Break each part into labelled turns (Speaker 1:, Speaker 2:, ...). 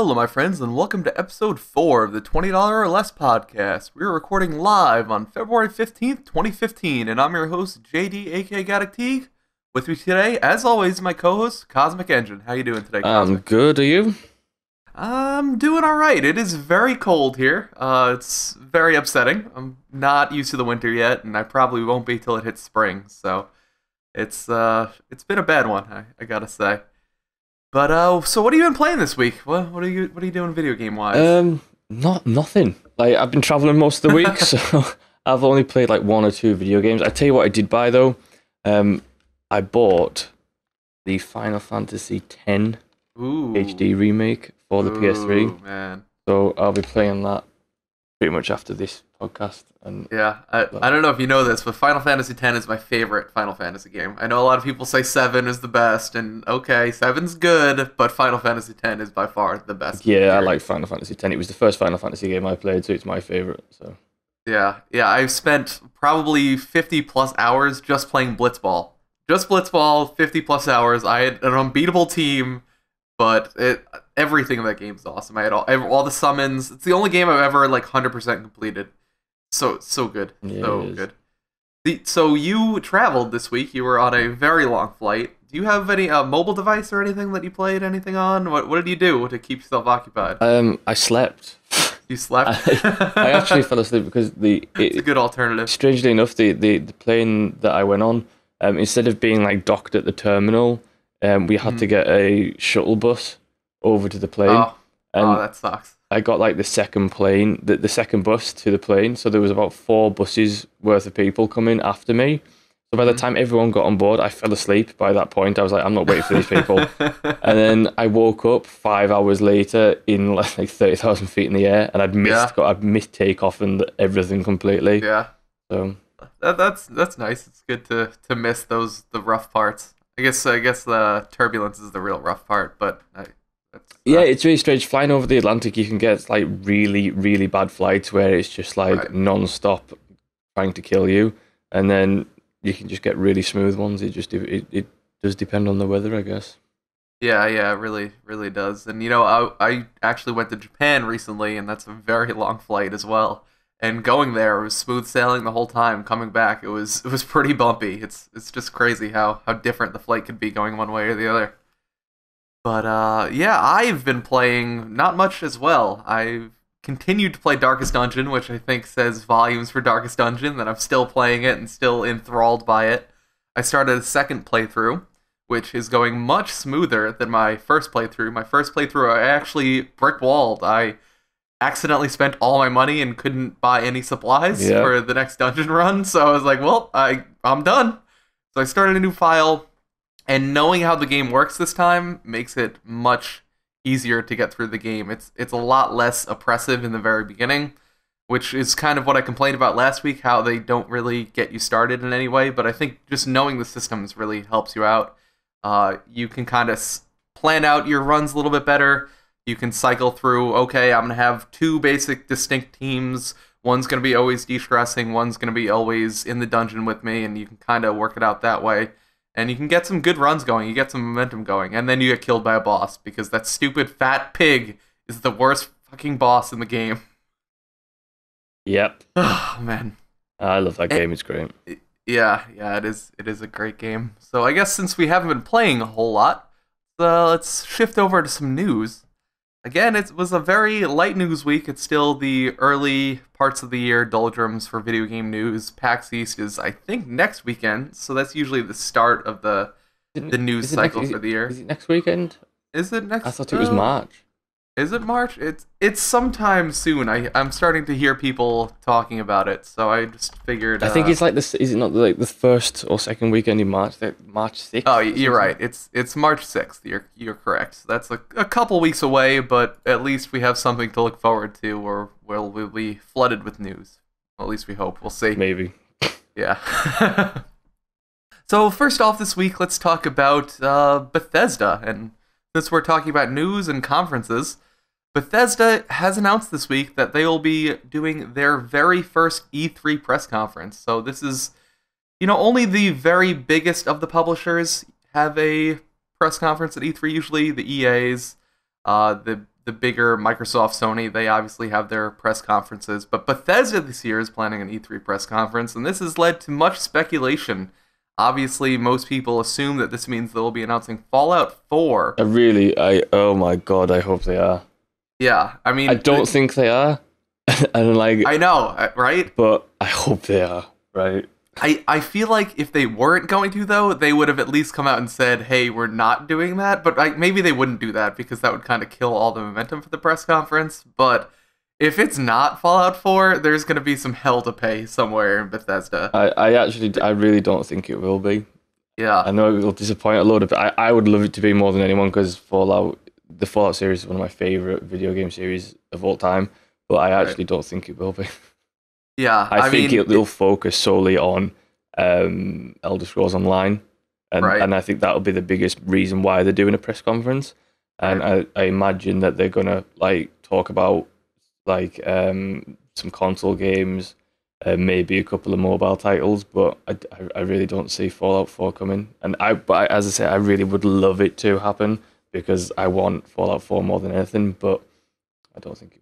Speaker 1: Hello, my friends, and welcome to episode 4 of the $20 or Less podcast. We're recording live on February 15th, 2015, and I'm your host, JD, aka Gaddock Teeg. With me today, as always, my co-host, Cosmic Engine. How you doing today, Cosmic?
Speaker 2: I'm good, are you?
Speaker 1: I'm doing alright. It is very cold here. It's very upsetting. I'm not used to the winter yet, and I probably won't be till it hits spring, so it's been a bad one, I gotta say. But so what have you been playing this week? What are you doing video game wise?
Speaker 2: Nothing. Like I've been traveling most of the week, so I've only played like 1 or 2 video games. I tell you what I did buy though. I bought the Final Fantasy X HD remake for the PS3.
Speaker 1: Man.
Speaker 2: So I'll be playing that pretty much after this podcast. And
Speaker 1: yeah, I don't know if you know this, but Final Fantasy X is my favorite Final Fantasy game. I know a lot of people say 7 is the best, and okay, 7's good, but Final Fantasy X is by far the best.
Speaker 2: Yeah, I like Final Fantasy X. It was the first Final Fantasy game I played, so it's my favorite. So
Speaker 1: yeah, I've spent probably 50 plus hours just playing Blitzball. Just Blitzball, 50 plus hours. I had an unbeatable team, but everything in that game is awesome. I had all the summons. It's the only game I've ever like 100% completed. So good.
Speaker 2: Yeah,
Speaker 1: so good. So you traveled this week. You were on a very long flight. Do you have any mobile device or anything that you played anything on? What did you do to keep yourself occupied?
Speaker 2: I slept.
Speaker 1: You slept?
Speaker 2: I actually fell asleep because
Speaker 1: it's a good alternative.
Speaker 2: Strangely enough, the plane that I went on, instead of being like docked at the terminal, we had to get a shuttle bus over to the plane.
Speaker 1: Oh, that sucks.
Speaker 2: I got like the second plane, the second bus to the plane, so there was about 4 buses worth of people coming after me. So by the time everyone got on board, I fell asleep by that point. I was like, I'm not waiting for these people. And then I woke up 5 hours later in like 30,000 feet in the air, and I'd missed takeoff and everything completely.
Speaker 1: Yeah.
Speaker 2: So
Speaker 1: that's nice. It's good to miss the rough parts. I guess the turbulence is the real rough part, but
Speaker 2: yeah, it's really strange. Flying over the Atlantic, you can get like really, really bad flights where it's just like non-stop trying to kill you, and then you can just get really smooth ones. It does depend on the weather, I guess.
Speaker 1: Yeah, it really does. And I actually went to Japan recently, and that's a very long flight as well. And going there, it was smooth sailing the whole time. Coming back, it was pretty bumpy. It's just crazy how different the flight could be going one way or the other. But yeah, I've been playing not much as well. I've continued to play Darkest Dungeon, which I think says volumes for Darkest Dungeon, that I'm still playing it and still enthralled by it. I started a second playthrough, which is going much smoother than my first playthrough. My first playthrough, I actually brick-walled. I accidentally spent all my money and couldn't buy any supplies for the next dungeon run, so I was like, well, I'm done. So I started a new file, and knowing how the game works this time makes it much easier to get through the game. It's a lot less oppressive in the very beginning, which is kind of what I complained about last week, how they don't really get you started in any way, but I think just knowing the systems really helps you out. You can kind of plan out your runs a little bit better. You can cycle through, okay, I'm going to have 2 basic distinct teams. One's going to be always de-stressing, one's going to be always in the dungeon with me, and you can kind of work it out that way. And you can get some good runs going, you get some momentum going, and then you get killed by a boss, because that stupid fat pig is the worst fucking boss in the game.
Speaker 2: Yep.
Speaker 1: Oh, man.
Speaker 2: I love that game, it's great.
Speaker 1: Yeah, it is a great game. So I guess since we haven't been playing a whole lot, let's shift over to some news. Again, it was a very light news week. It's still the early parts of the year doldrums for video game news. PAX East is, I think, next weekend, so that's usually the start of the news cycle for the year.
Speaker 2: Is it next weekend?
Speaker 1: Is it next?
Speaker 2: I thought it was March.
Speaker 1: Is it March? It's sometime soon. I'm starting to hear people talking about it, so I just figured.
Speaker 2: I think it's like this. Is it not like the first or second weekend in March? Like March 6th.
Speaker 1: Oh, you're right. It's March 6th. You're correct. So that's a couple weeks away, but at least we have something to look forward to, or we'll be flooded with news. Well, at least we hope. We'll see.
Speaker 2: Maybe.
Speaker 1: Yeah. So first off this week, let's talk about Bethesda, and since we're talking about news and conferences, Bethesda has announced this week that they will be doing their very first E3 press conference. So this is, only the very biggest of the publishers have a press conference at E3 usually. The EAs, the the bigger Microsoft, Sony, they obviously have their press conferences, but Bethesda this year is planning an E3 press conference, and this has led to much speculation. Obviously, most people assume that this means they'll be announcing Fallout 4.
Speaker 2: Oh my god, I hope they are.
Speaker 1: Yeah, I mean,
Speaker 2: I don't think they are. And like,
Speaker 1: I know, right?
Speaker 2: But I hope they are, right?
Speaker 1: I feel like if they weren't going to, though, they would have at least come out and said, hey, we're not doing that. But maybe they wouldn't do that because that would kind of kill all the momentum for the press conference. But if it's not Fallout 4, there's going to be some hell to pay somewhere in Bethesda.
Speaker 2: I really don't think it will be.
Speaker 1: Yeah.
Speaker 2: I know it will disappoint a load of people. I would love it to be more than anyone because the Fallout series is one of my favorite video game series of all time. But I actually don't think it will be.
Speaker 1: Yeah,
Speaker 2: I think it'll focus solely on Elder Scrolls Online, and I think that'll be the biggest reason why they're doing a press conference. And I imagine that they're gonna like talk about like some console games, maybe a couple of mobile titles, but I really don't see Fallout 4 coming. And but as I say, I really would love it to happen because I want Fallout 4 more than anything, but I don't think it will.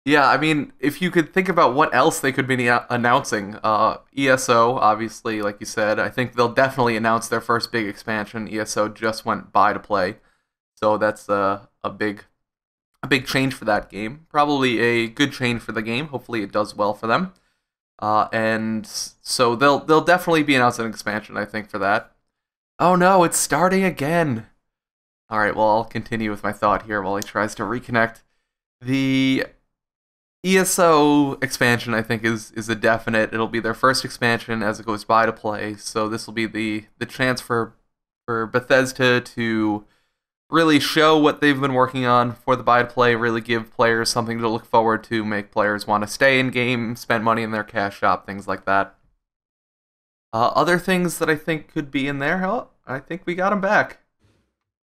Speaker 1: Yeah, I mean, if you could think about what else they could be announcing, ESO, obviously, like you said, I think they'll definitely announce their first big expansion. ESO just went buy to play, so that's a big change for that game. Probably a good change for the game. Hopefully, it does well for them. And so they'll definitely be announcing an expansion, I think, for that. Oh no, it's starting again. All right, well, I'll continue with my thought here while he tries to reconnect. The ESO expansion, I think, is a definite. It'll be their first expansion as it goes by to play. So this will be the chance for Bethesda to really show what they've been working on for the buy to play, really give players something to look forward to, make players want to stay in game, spend money in their cash shop, things like that. Other things that I think could be in there, oh, I think we got them back.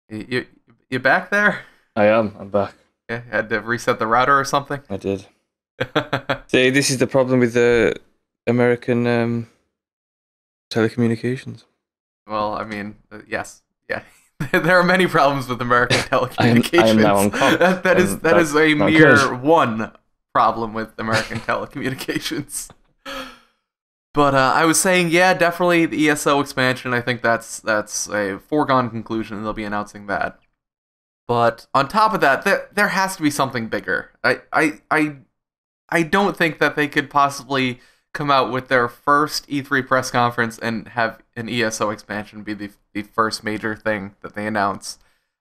Speaker 1: You back there?
Speaker 2: I am. I'm back.
Speaker 1: Yeah, had to reset the router or something?
Speaker 2: I did. See, this is the problem with the American telecommunications.
Speaker 1: Well, I mean, yes. Yeah. There are many problems with American telecommunications.
Speaker 2: I am now on call.
Speaker 1: That is a mere one problem with American telecommunications. But I was saying, yeah, definitely the ESO expansion. I think that's a foregone conclusion. They'll be announcing that. But on top of that, there has to be something bigger. I don't think that they could possibly come out with their first E3 press conference and have an ESO expansion be the first major thing that they announce.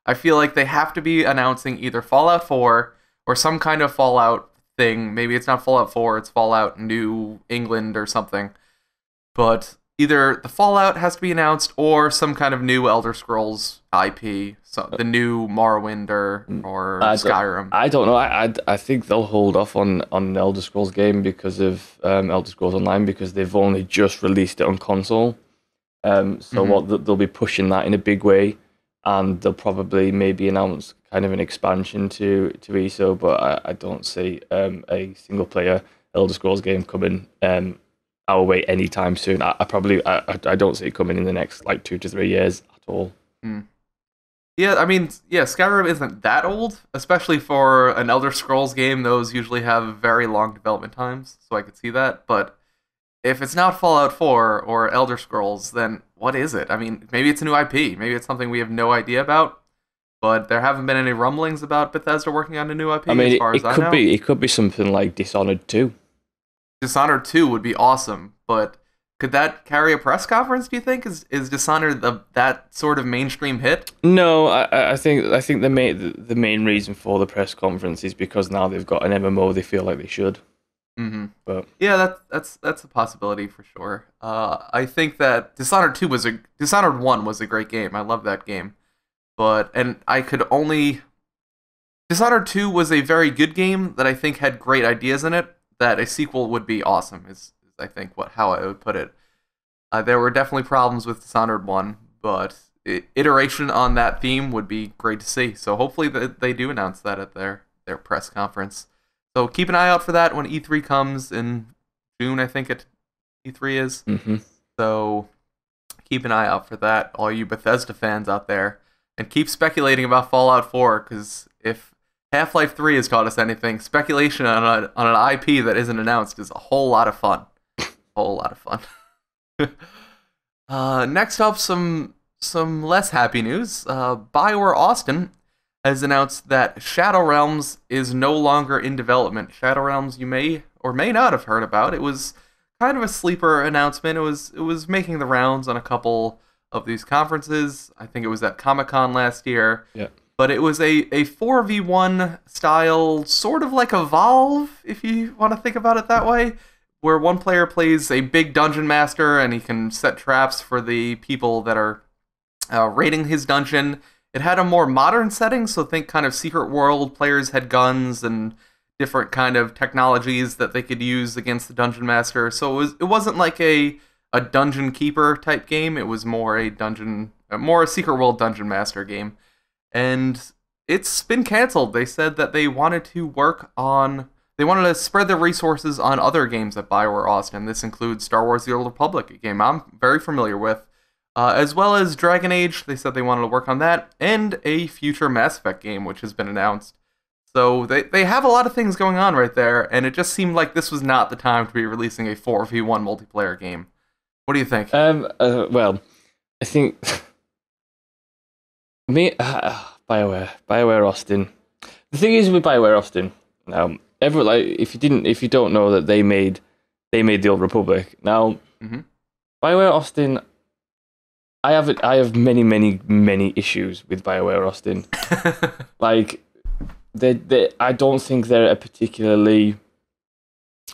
Speaker 1: I feel like they have to be announcing either Fallout 4 or some kind of Fallout thing. Maybe it's not Fallout 4, it's Fallout New England or something. But either the Fallout has to be announced or some kind of new Elder Scrolls IP, so the new Morrowind or Skyrim.
Speaker 2: I don't know. I think they'll hold off on an Elder Scrolls game because of Elder Scrolls Online because they've only just released it on console. They'll be pushing that in a big way, and they'll probably maybe announce kind of an expansion to ESO. But I don't see a single player Elder Scrolls game coming our way anytime soon. I don't see it coming in the next like 2 to 3 years at all.
Speaker 1: Yeah, I mean, Skyrim isn't that old, especially for an Elder Scrolls game. Those usually have very long development times, so I could see that. But if it's not Fallout 4 or Elder Scrolls, then what is it? I mean, maybe it's a new IP. Maybe it's something we have no idea about. But there haven't been any rumblings about Bethesda working on a new IP.
Speaker 2: I mean,
Speaker 1: as far as I know.
Speaker 2: It could be something like Dishonored 2.
Speaker 1: Dishonored 2 would be awesome, but could that carry a press conference, do you think? Is Dishonored that sort of mainstream hit?
Speaker 2: No, I think the main reason for the press conference is because now they've got an MMO they feel like they should.
Speaker 1: Mm-hmm.
Speaker 2: But
Speaker 1: yeah, that's a possibility for sure. I think that Dishonored 1 was a great game. I love that game. Dishonored 2 was a very good game that I think had great ideas in it. That a sequel would be awesome is I think how I would put it. There were definitely problems with Dishonored 1, but iteration on that theme would be great to see. So hopefully they do announce that at their press conference. So keep an eye out for that when E3 comes in June, I think E3 is.
Speaker 2: Mm-hmm.
Speaker 1: So keep an eye out for that, all you Bethesda fans out there. And keep speculating about Fallout 4, because if Half-Life 3 has taught us anything. Speculation on an IP that isn't announced is a whole lot of fun. Whole lot of fun. Next up, some less happy news. BioWare Austin has announced that Shadow Realms is no longer in development. Shadow Realms, you may or may not have heard about. It was kind of a sleeper announcement. It was making the rounds on a couple of these conferences. I think it was at Comic-Con last year.
Speaker 2: Yeah.
Speaker 1: But it was a 4v1 style, sort of like Evolve, if you want to think about it that way, where one player plays a big dungeon master and he can set traps for the people that are raiding his dungeon. It had a more modern setting, so think kind of Secret World. Players had guns and different kind of technologies that they could use against the dungeon master. So it wasn't like a dungeon keeper type game. It was more a Secret World dungeon master game. And it's been canceled. They said that they wanted to spread their resources on other games at BioWare Austin. This includes Star Wars The Old Republic, a game I'm very familiar with, as well as Dragon Age. They said they wanted to work on that, and a future Mass Effect game, which has been announced. So they have a lot of things going on right there, and it just seemed like this was not the time to be releasing a 4v1 multiplayer game. What do you think?
Speaker 2: Well, I think... BioWare Austin. The thing is with BioWare Austin, if you don't know that they made the Old Republic. Now, BioWare Austin, I have many issues with BioWare Austin. Like, I don't think they're a particularly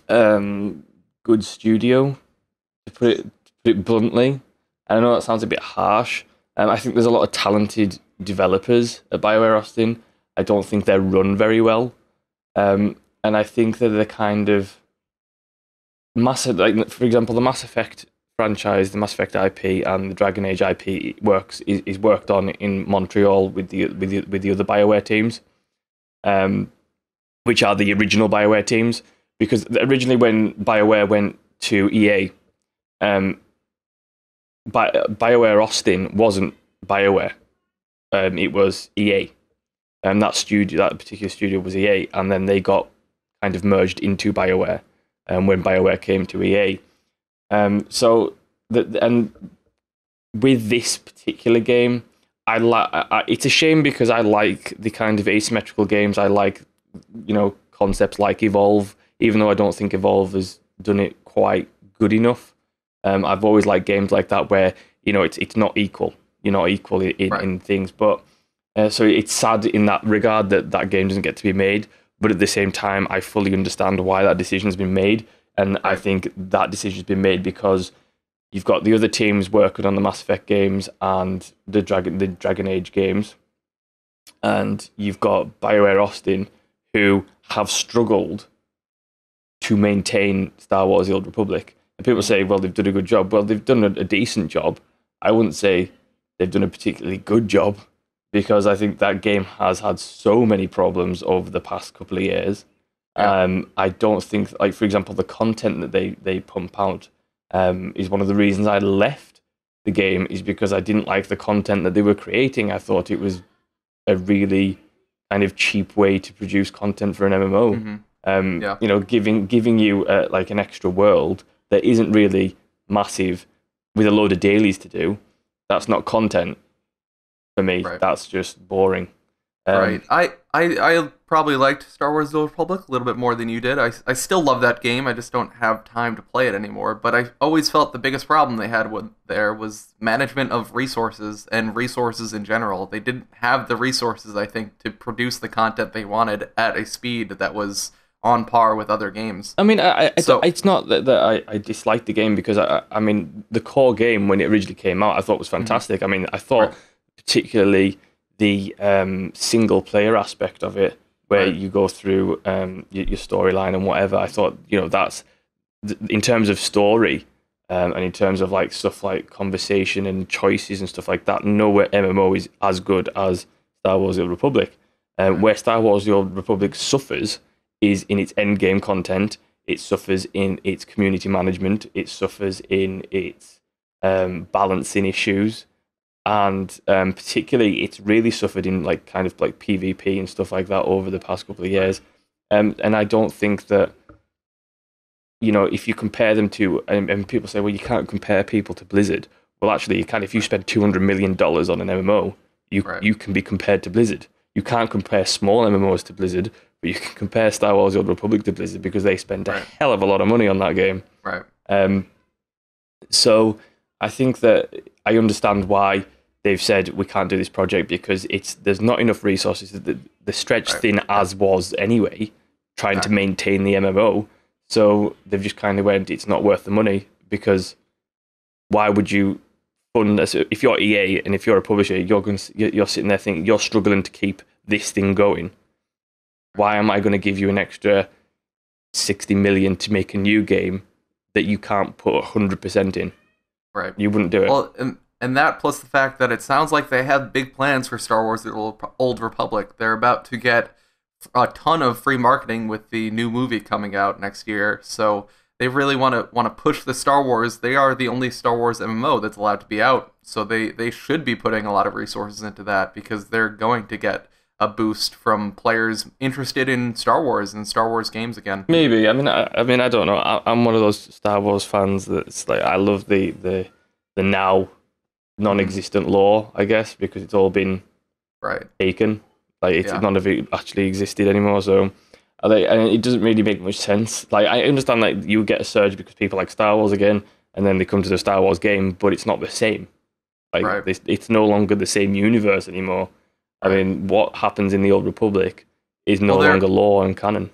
Speaker 2: good studio, to put it bluntly. I know that sounds a bit harsh. I think there's a lot of talented developers at BioWare Austin. I don't think they're run very well. And I think that the kind of massive, like for example, the Mass Effect franchise, the Mass Effect IP, and the Dragon Age IP is worked on in Montreal with the other BioWare teams, which are the original BioWare teams. Because originally, when BioWare went to EA, BioWare Austin wasn't BioWare. It was EA. That particular studio was EA, and then they got kind of merged into BioWare when BioWare came to EA. And with this particular game, it's a shame because I like the kind of asymmetrical games. I like, concepts like Evolve, even though I don't think Evolve has done it quite good enough. I've always liked games like that where, it's not equal. You're not equal in things, but so it's sad in that regard that game doesn't get to be made. But at the same time, I fully understand why that decision has been made, and I think that decision has been made because you've got the other teams working on the Mass Effect games and the Dragon Age games, and you've got BioWare Austin, who have struggled to maintain Star Wars: The Old Republic. And people say, well, they've done a good job. Well, they've done a decent job. I wouldn't say they've done a particularly good job, because I think that game has had so many problems over the past couple of years. Yeah. I don't think, like, for example, the content that they pump out is one of the reasons I left the game, is because I didn't like the content that they were creating. I thought it was a really kind of cheap way to produce content for an MMO. Giving you like an extra world that isn't really massive with a load of dailies to do. That's not content for me. Right. That's just boring.
Speaker 1: Right. I probably liked Star Wars: The Old Republic a little bit more than you did. I still love that game. I just don't have time to play it anymore. But I always felt the biggest problem they had there was management of resources and resources in general. They didn't have the resources, I think, to produce the content they wanted at a speed that was on par with other games.
Speaker 2: I mean, it's not that I dislike the game, because I mean, the core game when it originally came out, I thought was fantastic. I mean, I thought particularly the single player aspect of it, where you go through your storyline and whatever. I thought, that's in terms of story and in terms of like stuff like conversation and choices and stuff like that. No MMO is as good as Star Wars: The Old Republic. Where Star Wars: The Old Republic suffers is in its end game content. It suffers in its community management. It suffers in its balancing issues. and particularly it's really suffered in like kind of like PvP and stuff like that over the past couple of years. And I don't think that, you know, if you compare them to, and people say, well, you can't compare people to Blizzard. Well, actually, you can. If you spend $200 million on an MMO, you can be compared to Blizzard. You can't compare small MMOs to Blizzard, but you can compare Star Wars: The Old Republic to Blizzard because they spend a hell of a lot of money on that game.
Speaker 1: Right.
Speaker 2: So I think that I understand why they've said we can't do this project because there's not enough resources. The stretched thin as was anyway, trying to maintain the MMO. So they've just kind of went, it's not worth the money because why would you fund this? If you're EA and if you're a publisher, you're sitting there thinking you're struggling to keep this thing going. Why am I going to give you an extra 60 million to make a new game that you can't put 100% in?
Speaker 1: Right.
Speaker 2: You wouldn't do it.
Speaker 1: Well, and that plus the fact that it sounds like they have big plans for Star Wars: The Old Republic. They're about to get a ton of free marketing with the new movie coming out next year. So they really want to push the Star Wars. They are the only Star Wars MMO that's allowed to be out. So they should be putting a lot of resources into that because they're going to get a boost from players interested in Star Wars and Star Wars games again.
Speaker 2: Maybe. I mean, I don't know. I'm one of those Star Wars fans that's like, I love the now non-existent lore, I guess, because it's all been taken. Like none of it actually existed anymore. So, and it doesn't really make much sense. Like, I understand like you get a surge because people like Star Wars again, and then they come to the Star Wars game, but it's not the same. Like, it's no longer the same universe anymore. I mean, what happens in the Old Republic is no longer lore and canon.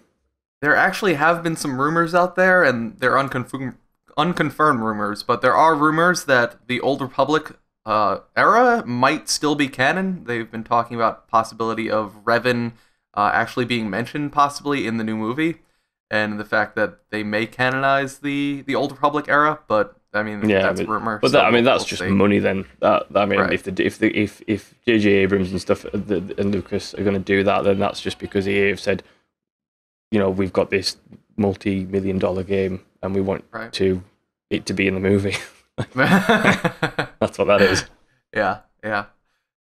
Speaker 1: There actually have been some rumors out there, and they're unconfirmed rumors, but there are rumors that the Old Republic era might still be canon. They've been talking about possibility of Revan actually being mentioned possibly in the new movie, and the fact that they may canonize the Old Republic era, but I mean, that's a rumor.
Speaker 2: But that's just money then. If J.J. Abrams and stuff and Lucas are going to do that, then that's just because EA have said, you know, we've got this multi-million-dollar game and we want it to be in the movie. That's what that is.
Speaker 1: Yeah.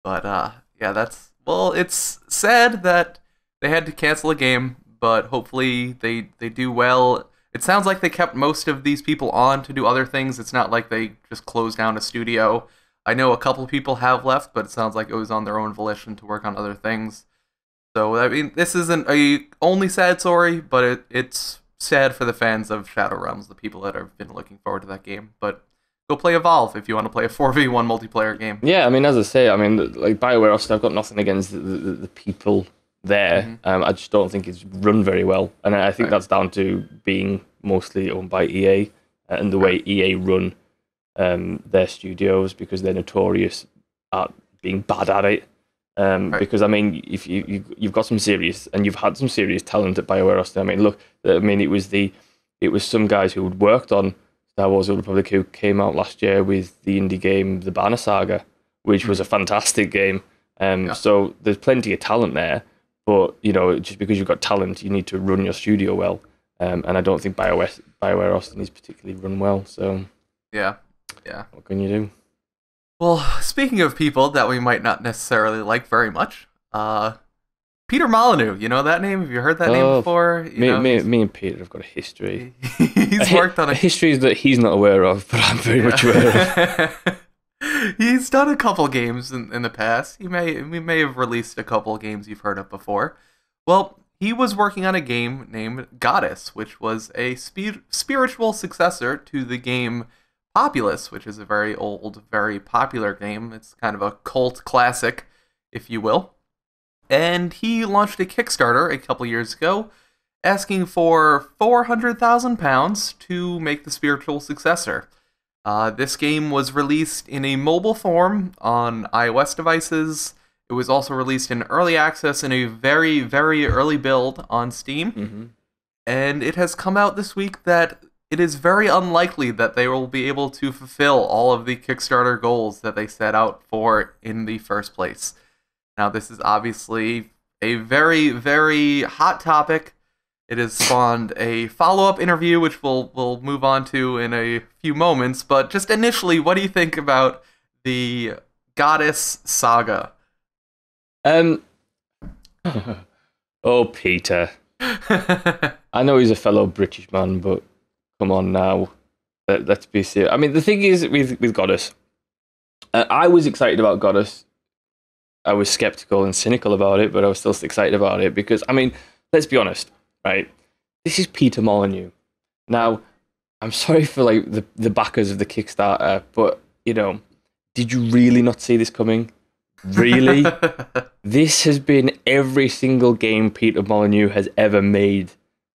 Speaker 1: But it's sad that they had to cancel a game, but hopefully they do well. It sounds like they kept most of these people on to do other things. It's not like they just closed down a studio. I know a couple people have left, but it sounds like it was on their own volition to work on other things. So, I mean, this isn't a only sad story, but it's sad for the fans of Shadow Realms, the people that have been looking forward to that game. But go play Evolve if you want to play a 4v1 multiplayer game.
Speaker 2: Yeah, I mean, as I say, like BioWare, I've got nothing against the people there. I just don't think it's run very well, and I think that's down to being mostly owned by EA and the way EA run their studios, because they're notorious at being bad at it. Because I mean, if you've got some serious, and you've had some serious talent at BioWare Austin. I mean, look, it was some guys who had worked on Star Wars: Old Republic who came out last year with the indie game The Banner Saga, which was a fantastic game. So there's plenty of talent there. But, you know, just because you've got talent, you need to run your studio well. And I don't think BioWare Austin is particularly run well. So,
Speaker 1: yeah.
Speaker 2: What can you do?
Speaker 1: Well, speaking of people that we might not necessarily like very much, Peter Molyneux, you know that name? Have you heard that name before?
Speaker 2: Me and Peter have got a history.
Speaker 1: He's worked on
Speaker 2: a history that he's not aware of, but I'm very much aware of.
Speaker 1: He's done a couple games in the past. We may have released a couple games you've heard of before. Well, he was working on a game named Goddess, which was a spiritual successor to the game Populous, which is a very old, very popular game. It's kind of a cult classic, if you will. And he launched a Kickstarter a couple years ago, asking for £400,000 to make the spiritual successor. This game was released in a mobile form on iOS devices. It was also released in early access in a very, very early build on Steam. And it has come out this week that it is very unlikely that they will be able to fulfill all of the Kickstarter goals that they set out for in the first place. Now, this is obviously a very, very hot topic. It has spawned a follow-up interview, which we'll move on to in a few moments. But just initially, what do you think about the Goddess Saga.
Speaker 2: Um. Oh, Peter. I know he's a fellow British man, but come on now. Let's be serious. I mean, the thing is with Goddess, I was excited about Goddess. I was skeptical and cynical about it, but I was still excited about it because, I mean, let's be honest, right? This is Peter Molyneux. Now, I'm sorry for like the backers of the Kickstarter, but you know, did you really not see this coming? Really? This has been every single game Peter Molyneux has ever made.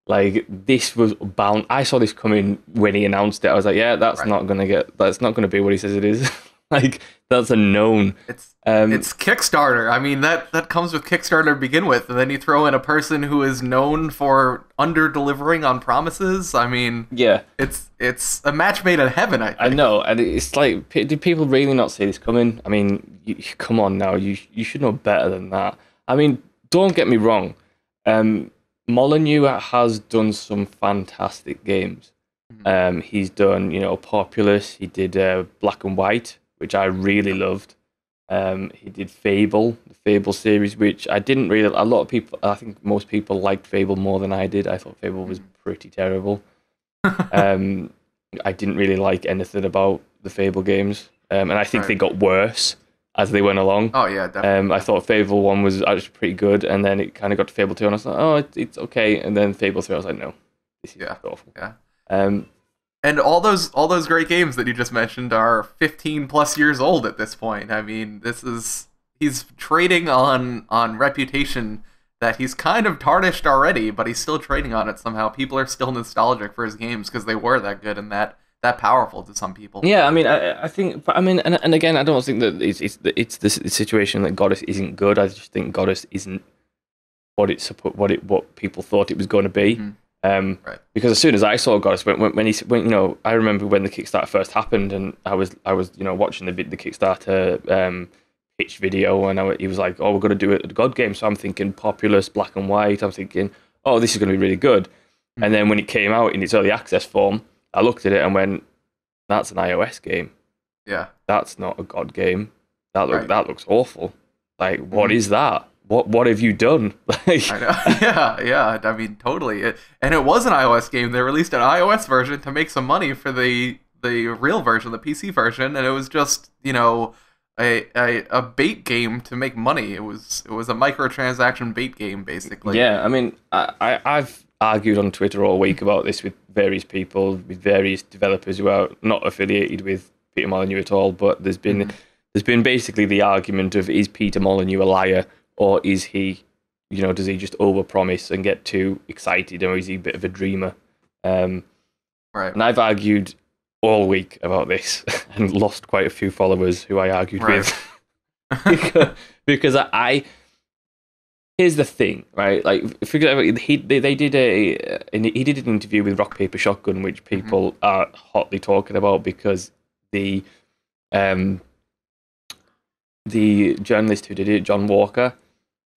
Speaker 2: Like, this was bound. I saw this coming when he announced it. I was like, yeah, that's not gonna be what he says it is. Like, that's a known.
Speaker 1: It's Kickstarter. I mean, that comes with Kickstarter to begin with, and then you throw in a person who is known for under-delivering on promises. I mean,
Speaker 2: yeah,
Speaker 1: it's a match made in heaven, I think.
Speaker 2: I know, and it's like, did people really not see this coming? I mean, come on now, you should know better than that. I mean, don't get me wrong. Molyneux has done some fantastic games. He's done, Populous. He did Black and White, which I really loved. He did Fable, the Fable series, which I didn't really. A lot of people, I think most people liked Fable more than I did. I thought Fable was pretty terrible. I didn't really like anything about the Fable games, and I think they got worse as they went along.
Speaker 1: Oh yeah, definitely.
Speaker 2: I thought Fable 1 was actually pretty good, and then it kind of got to Fable 2, and I was like, oh, it's okay. And then Fable 3, I was like, no, this is awful.
Speaker 1: Yeah. And all those great games that you just mentioned are 15 plus years old at this point. I mean, he's trading on reputation that he's kind of tarnished already, but he's still trading on it somehow. People are still nostalgic for his games because they were that good and that powerful to some people.
Speaker 2: Yeah, I mean, I think, but I mean, and again, I don't think that it's the situation that Goddess isn't good. I just think Goddess isn't what people thought it was going to be.
Speaker 1: Mm-hmm.
Speaker 2: Because as soon as I saw Goddess, when I remember when the Kickstarter first happened, and I was watching the Kickstarter pitch video, and he was like, "Oh, we're going to do a God game." So I'm thinking Populous, Black and White. I'm thinking, "Oh, this is going to be really good." Mm-hmm. And then when it came out in its early access form, I looked at it and went, "That's an iOS game.
Speaker 1: Yeah,
Speaker 2: that's not a God game. That looks awful. Like, what is that? What have you done?"
Speaker 1: I know. Yeah. I mean, totally. And it was an iOS game. They released an iOS version to make some money for the real version, the PC version, and it was just a bait game to make money. It was a microtransaction bait game, basically.
Speaker 2: Yeah, I mean, I've argued on Twitter all week about this with various people, with various developers who are not affiliated with Peter Molyneux at all. But there's been basically the argument of, is Peter Molyneux a liar? Or is he, does he just overpromise and get too excited, or is he a bit of a dreamer? Right. And I've argued all week about this and lost quite a few followers who I argued with. because here's the thing, right? Like, he did an interview with Rock Paper Shotgun, which people are hotly talking about because the journalist who did it, John Walker,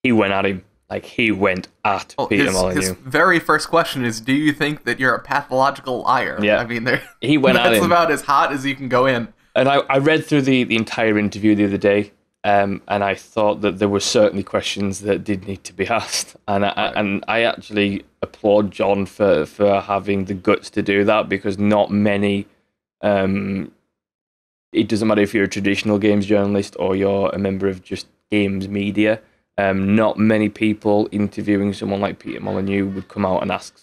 Speaker 2: he went at him. Like, he went at Peter Molyneux. His
Speaker 1: very first question is, do you think that you're a pathological liar?
Speaker 2: Yeah.
Speaker 1: I mean,
Speaker 2: he went at him.
Speaker 1: That's about as hot as you can go in.
Speaker 2: And I read through the entire interview the other day, and I thought that there were certainly questions that did need to be asked. And I actually applaud John for having the guts to do that, because not many... it doesn't matter if you're a traditional games journalist or you're a member of just games media. Not many people interviewing someone like Peter Molyneux would come out and ask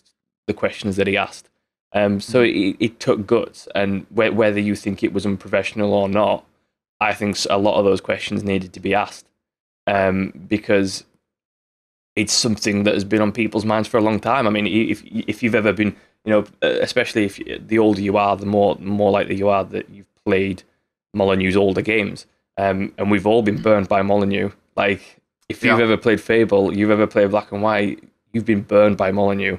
Speaker 2: the questions that he asked. So it took guts, and whether you think it was unprofessional or not, I think a lot of those questions needed to be asked, because it's something that has been on people's minds for a long time. I mean, if you've ever been, especially if the older you are, the more likely you are that you've played Molyneux's older games, and we've all been burned by Molyneux. Like, if you've ever played Fable, you've ever played Black and White, you've been burned by Molyneux.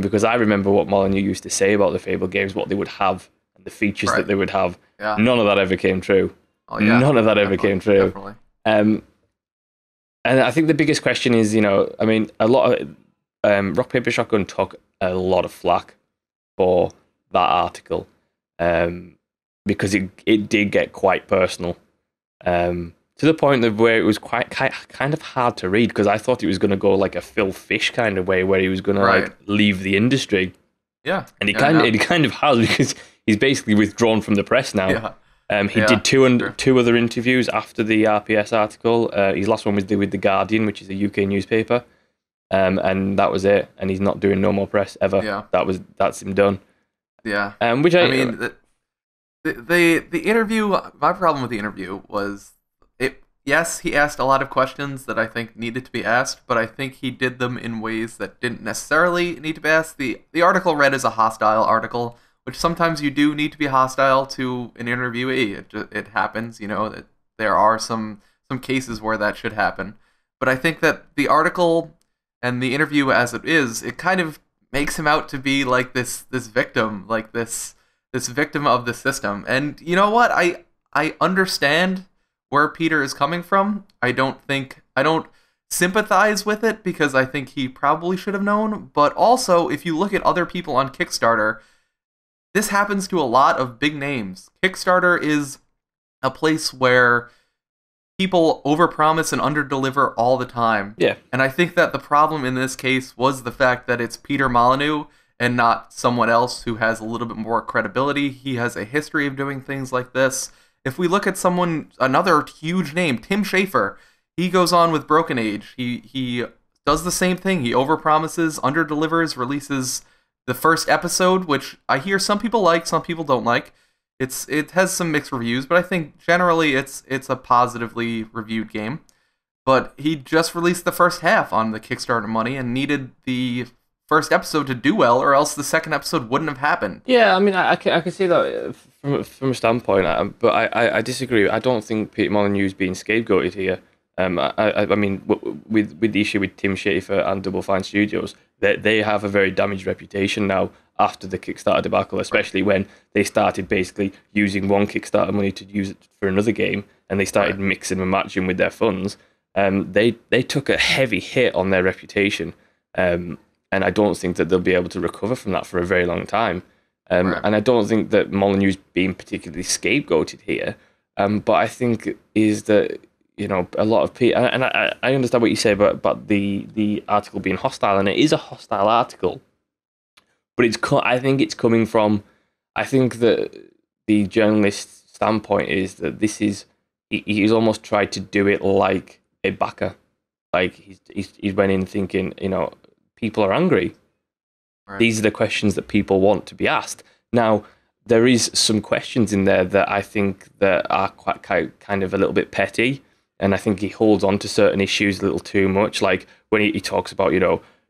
Speaker 2: Because I remember what Molyneux used to say about the Fable games, what they would have, and the features that they would have. Yeah. None of that ever came true. Oh, yeah. None of that ever came true.
Speaker 1: Definitely.
Speaker 2: And I think the biggest question is, I mean, a lot of Rock Paper Shotgun took a lot of flack for that article, because it did get quite personal. To the point of where it was quite kind of hard to read, because I thought it was going to go like a Phil Fish kind of way, where he was going to like leave the industry.
Speaker 1: Yeah,
Speaker 2: and he kind of has, because he's basically withdrawn from the press now. He did two other interviews after the RPS article. His last one was with The Guardian, which is a UK newspaper, and that was it. And he's not doing no more press ever.
Speaker 1: Yeah,
Speaker 2: that's him done.
Speaker 1: Yeah,
Speaker 2: which
Speaker 1: I mean, the interview. My problem with the interview was yes, he asked a lot of questions that I think needed to be asked, but I think he did them in ways that didn't necessarily need to be asked. The article read as a hostile article, which sometimes you do need to be hostile to an interviewee. It happens, that there are some cases where that should happen. But I think that the article and the interview as it kind of makes him out to be like this victim, like this victim of the system. And you know what? I understand where Peter is coming from. I don't sympathize with it, because I think he probably should have known. But also, if you look at other people on Kickstarter, this happens to a lot of big names. Kickstarter is a place where people overpromise and underdeliver all the time.
Speaker 2: Yeah.
Speaker 1: And I think that the problem in this case was the fact that it's Peter Molyneux and not someone else who has a little bit more credibility. He has a history of doing things like this. If we look at another huge name, Tim Schafer, he goes on with Broken Age. He does the same thing. He overpromises, underdelivers, releases the first episode, which I hear some people like, some people don't like. It has some mixed reviews, but I think generally it's a positively reviewed game. But he just released the first half on the Kickstarter money and needed the first episode to do well, or else the second episode wouldn't have happened.
Speaker 2: Yeah, I mean, I can see that from a standpoint, but I disagree. I don't think Peter Molyneux is being scapegoated here. I mean, with the issue with Tim Schafer and Double Fine Studios, they have a very damaged reputation now after the Kickstarter debacle, especially when they started basically using one Kickstarter money to use it for another game, and they started mixing and matching with their funds. They took a heavy hit on their reputation. And I don't think that they'll be able to recover from that for a very long time. And I don't think that Molyneux is being particularly scapegoated here. But I think is that, a lot of people, and I understand what you say about the article being hostile, and it is a hostile article. But I think it's coming from, I think that the journalist's standpoint is that he's almost tried to do it like a backer. Like he's went in thinking, people are angry. Right. These are the questions that people want to be asked. Now, there is some questions in there that I think that are quite kind of a little bit petty, and I think he holds on to certain issues a little too much. Like when he talks about,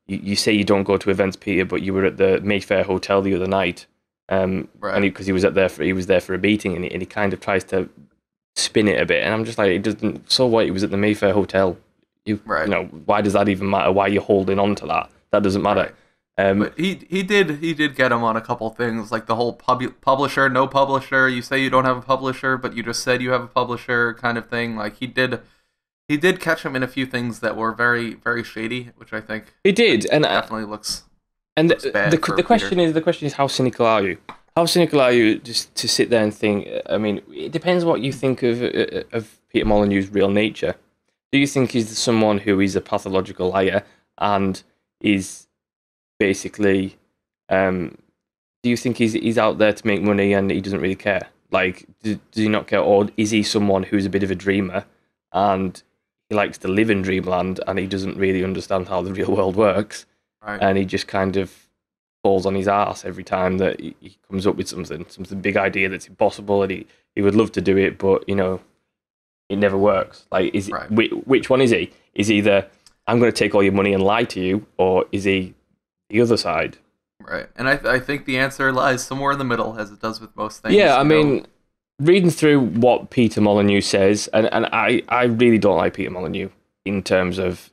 Speaker 2: you say you don't go to events, Peter, but you were at the Mayfair Hotel the other night, and because he was there for a meeting, and he kind of tries to spin it a bit, and I'm just like, it doesn't. So what? He was at the Mayfair Hotel. Why does that even matter? Why are you holding on to that? That doesn't matter.
Speaker 1: But he did get him on a couple things, like the whole publisher, no publisher. You say you don't have a publisher, but you just said you have a publisher kind of thing. Like he did catch him in a few things that were very, very shady, which I think
Speaker 2: he did, and
Speaker 1: definitely looks.
Speaker 2: And
Speaker 1: bad
Speaker 2: the question is how cynical are you? How cynical are you just to sit there and think? I mean, it depends what you think of Peter Molyneux's real nature. Do you think he's someone who is a pathological liar and is basically, do you think he's out there to make money and he doesn't really care? Like, does he not care? Or is he someone who's a bit of a dreamer and he likes to live in dreamland and he doesn't really understand how the real world works? Right. And he just kind of falls on his ass every time that he comes up with something big idea that's impossible, and he would love to do it, but, it never works. Like, which one is he? Is he I'm going to take all your money and lie to you, or is he the other side?
Speaker 1: Right. And I think the answer lies somewhere in the middle, as it does with most things.
Speaker 2: Yeah, I mean, reading through what Peter Molyneux says, and I really don't like Peter Molyneux in terms of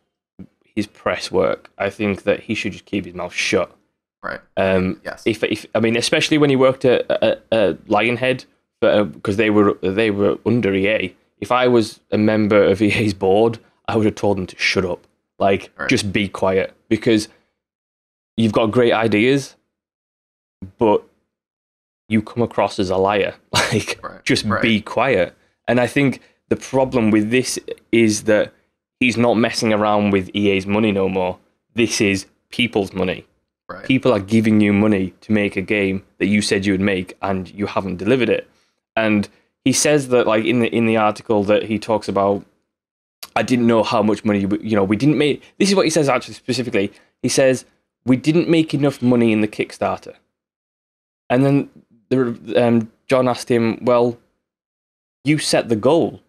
Speaker 2: his press work. I think that he should just keep his mouth shut.
Speaker 1: Right.
Speaker 2: Yes. If I mean, especially when he worked at Lionhead, because they were under EA. If I was a member of EA's board, I would have told them to shut up. Like, just be quiet, because you've got great ideas, but you come across as a liar. Like, be quiet. And I think the problem with this is that he's not messing around with EA's money no more. This is people's money.
Speaker 1: Right.
Speaker 2: People are giving you money to make a game that you said you would make, and you haven't delivered it. And he says that, like, in the article that he talks about, I didn't know how much money, we didn't make. This is what he says actually specifically. He says, we didn't make enough money in the Kickstarter. And then John asked him, well, you set the goal.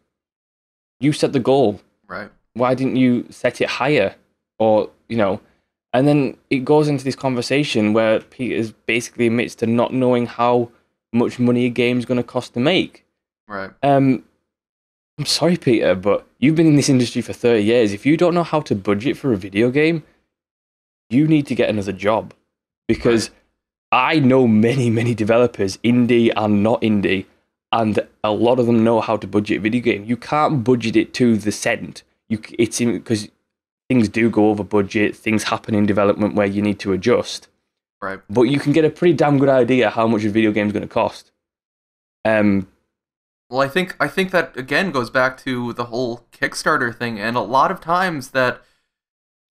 Speaker 2: You set the goal.
Speaker 1: Right.
Speaker 2: Why didn't you set it higher? Or, and then it goes into this conversation where Peter basically admits to not knowing how much money a game's going to cost to make.
Speaker 1: Right.
Speaker 2: I'm sorry, Peter, but you've been in this industry for 30 years. If you don't know how to budget for a video game, you need to get another job. Because I know many, many developers, indie and not indie, and a lot of them know how to budget a video game. You can't budget it to the cent. It's because things do go over budget, things happen in development where you need to adjust.
Speaker 1: Right.
Speaker 2: But you can get a pretty damn good idea how much a video game is going to cost.
Speaker 1: Well, I think that again goes back to the whole Kickstarter thing, and a lot of times that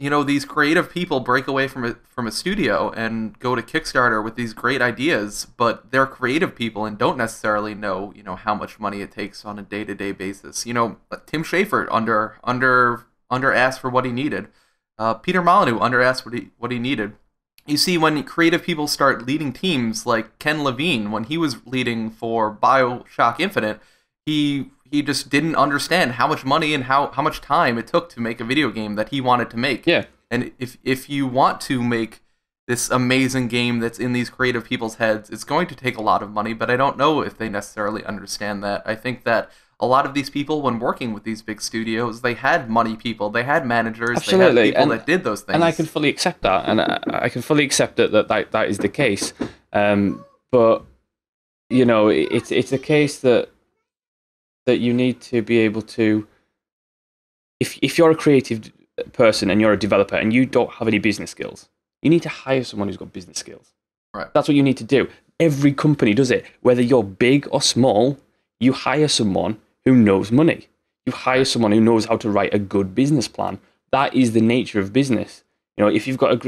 Speaker 1: these creative people break away from a studio and go to Kickstarter with these great ideas, but they're creative people and don't necessarily know how much money it takes on a day-to-day basis. Tim Schafer under asked for what he needed. Peter Molyneux under asked what he needed. You see, when creative people start leading teams, like Ken Levine, when he was leading for BioShock Infinite, he just didn't understand how much money and how much time it took to make a video game that he wanted to make.
Speaker 2: Yeah.
Speaker 1: And if you want to make this amazing game that's in these creative people's heads, it's going to take a lot of money, but I don't know if they necessarily understand that. I think that a lot of these people, when working with these big studios, they had money people, they had managers,
Speaker 2: Absolutely.
Speaker 1: They had people that did those things.
Speaker 2: And I can fully accept that, and I can fully accept that is the case. But, it's a case that you need to be able to, if you're a creative person and you're a developer and you don't have any business skills, you need to hire someone who's got business skills.
Speaker 1: Right.
Speaker 2: That's what you need to do. Every company does it. Whether you're big or small, you hire someone who knows money. You hire someone who knows how to write a good business plan. That is the nature of business. If you've got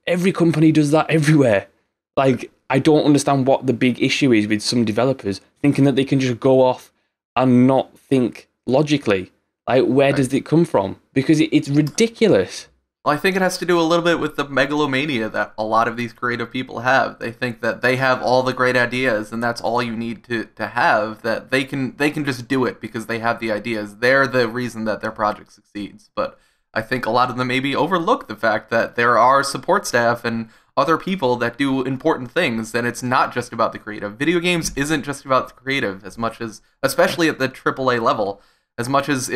Speaker 2: every company does that everywhere. Like, I don't understand what the big issue is with some developers thinking that they can just go off and not think logically. Like, where does it come from? Because it's ridiculous.
Speaker 1: Well, I think it has to do a little bit with the megalomania that a lot of these creative people have. They think that they have all the great ideas and that's all you need to have, that they can just do it because they have the ideas. They're the reason that their project succeeds. But I think a lot of them maybe overlook the fact that there are support staff and other people that do important things, and it's not just about the creative. Video games isn't just about the creative as much as, especially at the AAA level, as much as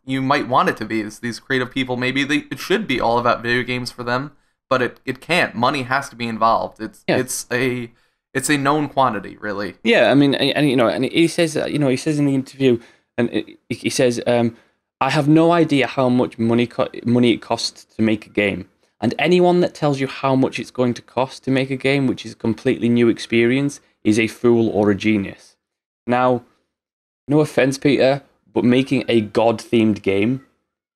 Speaker 1: you might want it to be. These creative people, it should be all about video games for them, but it can't. Money has to be involved. It's a known quantity, really.
Speaker 2: Yeah, I mean, and he says in the interview, and he says, I have no idea how much money it costs to make a game. And anyone that tells you how much it's going to cost to make a game, which is a completely new experience, is a fool or a genius. Now, no offense, Peter, but making a God-themed game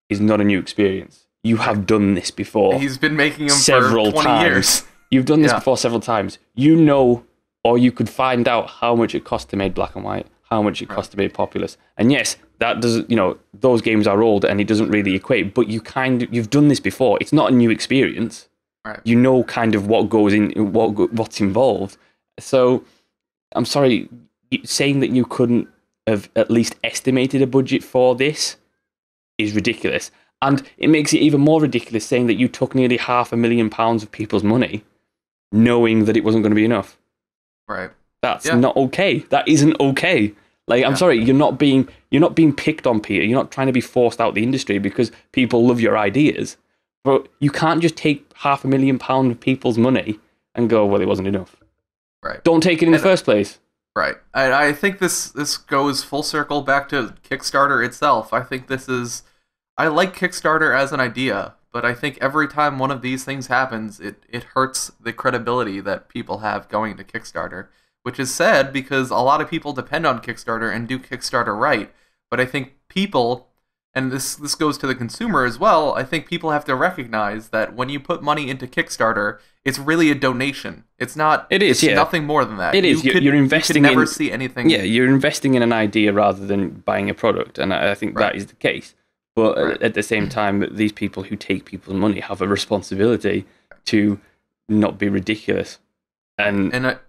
Speaker 2: is not a new experience. You have done this before.
Speaker 1: He's been making them
Speaker 2: several
Speaker 1: for 20 years.
Speaker 2: You've done this before several times. You know, or you could find out how much it costs to make Black and White, how much it costs to make Populous. And yes, that doesn't, those games are old and it doesn't really equate, but you've done this before. It's not a new experience.
Speaker 1: Right.
Speaker 2: You know kind of what goes in, what's involved. So, I'm sorry, saying that you couldn't have at least estimated a budget for this is ridiculous. And it makes it even more ridiculous saying that you took nearly £500,000 of people's money knowing that it wasn't going to be enough.
Speaker 1: Right.
Speaker 2: That's not okay. That isn't okay. Like, I'm sorry, you're not being picked on, Peter. You're not trying to be forced out the industry because people love your ideas. But you can't just take £500,000 of people's money and go, well, it wasn't enough.
Speaker 1: Right.
Speaker 2: Don't take it in the first place.
Speaker 1: Right. I think this goes full circle back to Kickstarter itself. I think I like Kickstarter as an idea, but I think every time one of these things happens, it hurts the credibility that people have going to Kickstarter. which is sad because a lot of people depend on Kickstarter and do Kickstarter right. But I think people, and this goes to the consumer as well, I think people have to recognize that when you put money into Kickstarter, it's really a donation. It's not.
Speaker 2: It is.
Speaker 1: It's nothing more than that.
Speaker 2: It is. You're investing.
Speaker 1: You could never see anything.
Speaker 2: Yeah, you're investing in an idea rather than buying a product, and I think that is the case. But at the same time, these people who take people's money have a responsibility to not be ridiculous. And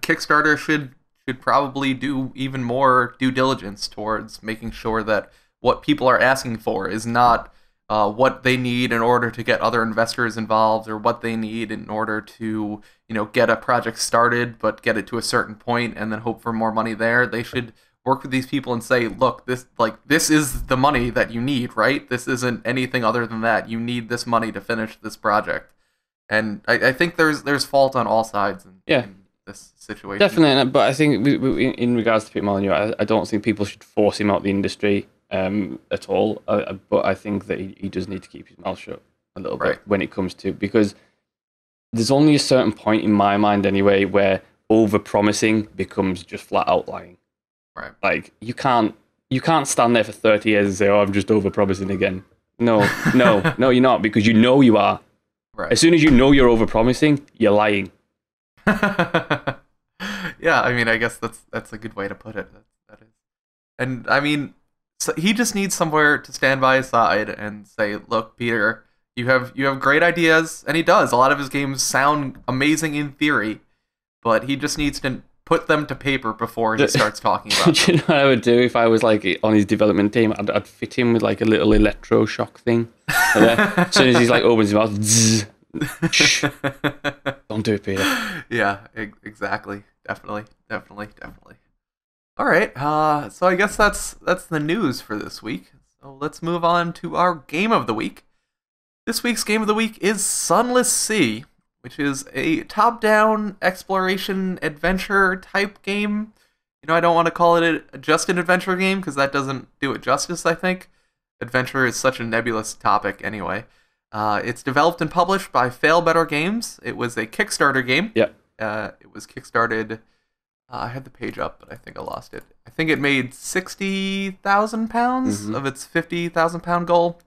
Speaker 1: Kickstarter should probably do even more due diligence towards making sure that what people are asking for is not what they need in order to get other investors involved, or what they need in order to get a project started but get it to a certain point and then hope for more money there. They should work with these people and say, look, this is the money that you need, right? This isn't anything other than that. You need this money to finish this project. And I think there's fault on all sides in this situation.
Speaker 2: Definitely, but I think in regards to Peter Molyneux, I don't think people should force him out the industry at all. But I think that he does need to keep his mouth shut a little bit when it comes to, because there's only a certain point in my mind anyway where over-promising becomes just flat out lying.
Speaker 1: Right.
Speaker 2: Like, you can't stand there for 30 years and say, oh, I'm just over-promising again. No, you're not, because you are.
Speaker 1: Right.
Speaker 2: As soon as you know you're over-promising, you're lying.
Speaker 1: Yeah, I mean, I guess that's a good way to put it. That is. And, I mean, so he just needs somewhere to stand by his side and say, look, Peter, you have great ideas, and he does. A lot of his games sound amazing in theory, but he just needs to put them to paper before he starts talking about
Speaker 2: Do you know what I would do if I was like on his development team? I'd fit him with like a little electroshock thing. As soon as he's like opens his mouth, zzz, shh, don't do it, Peter.
Speaker 1: Yeah, exactly. Definitely. All right, so I guess that's the news for this week. So let's move on to our game of the week. This week's game of the week is Sunless Sea, which is a top-down exploration adventure type game. I don't want to call it just an adventure game because that doesn't do it justice, I think. Adventure is such a nebulous topic anyway. It's developed and published by Failbetter Games. It was a Kickstarter game.
Speaker 2: Yeah.
Speaker 1: It was kickstarted. I had the page up, but I think I lost it. I think it made £60,000 of its £50,000 goal.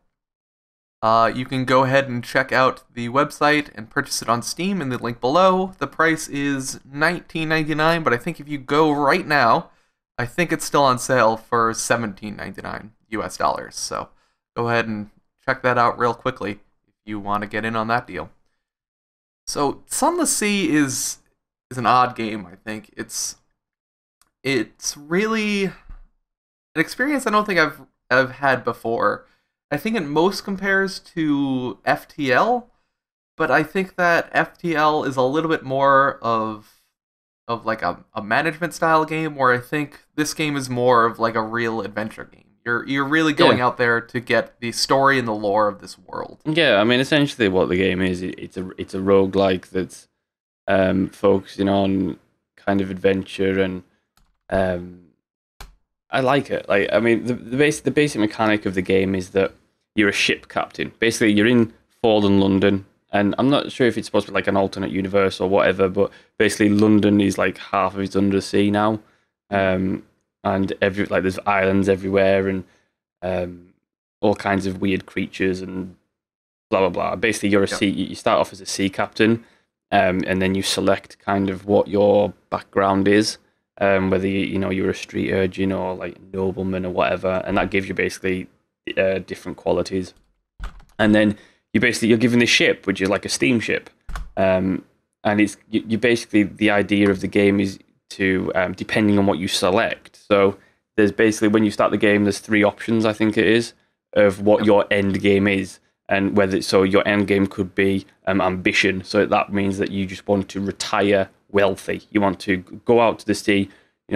Speaker 1: You can go ahead and check out the website and purchase it on Steam in the link below. The price is $19.99, but I think if you go right now, I think it's still on sale for $17.99 US dollars. So go ahead and check that out real quickly if you want to get in on that deal. So Sunless Sea is an odd game, I think. It's really an experience I don't think I've had before. I think it most compares to FTL, but I think that FTL is a little bit more of like a management style game, where I think this game is more of like a real adventure game. You're really going out there to get the story and the lore of this world.
Speaker 2: Yeah, I mean, essentially what the game is, it's a roguelike that's focusing on kind of adventure, and I like it. Like, I mean, the basic mechanic of the game is that you're a ship captain. Basically, you're in fallen London, and I'm not sure if it's supposed to be like an alternate universe or whatever, but basically London is like half of it's under the sea now, and there's islands everywhere, and all kinds of weird creatures and blah blah blah. Basically, you're a sea. You start off as a sea captain, and then you select kind of what your background is. Whether you're a street urchin or like nobleman or whatever, and that gives you basically different qualities. And then you're given this ship, which is like a steamship, and it's you basically, the idea of the game is to depending on what you select. So there's basically, when you start the game, there's 3 options, I think it is, of what your end game is, and your end game could be ambition. So that means that you just want to retire wealthy. You want to go out to the sea,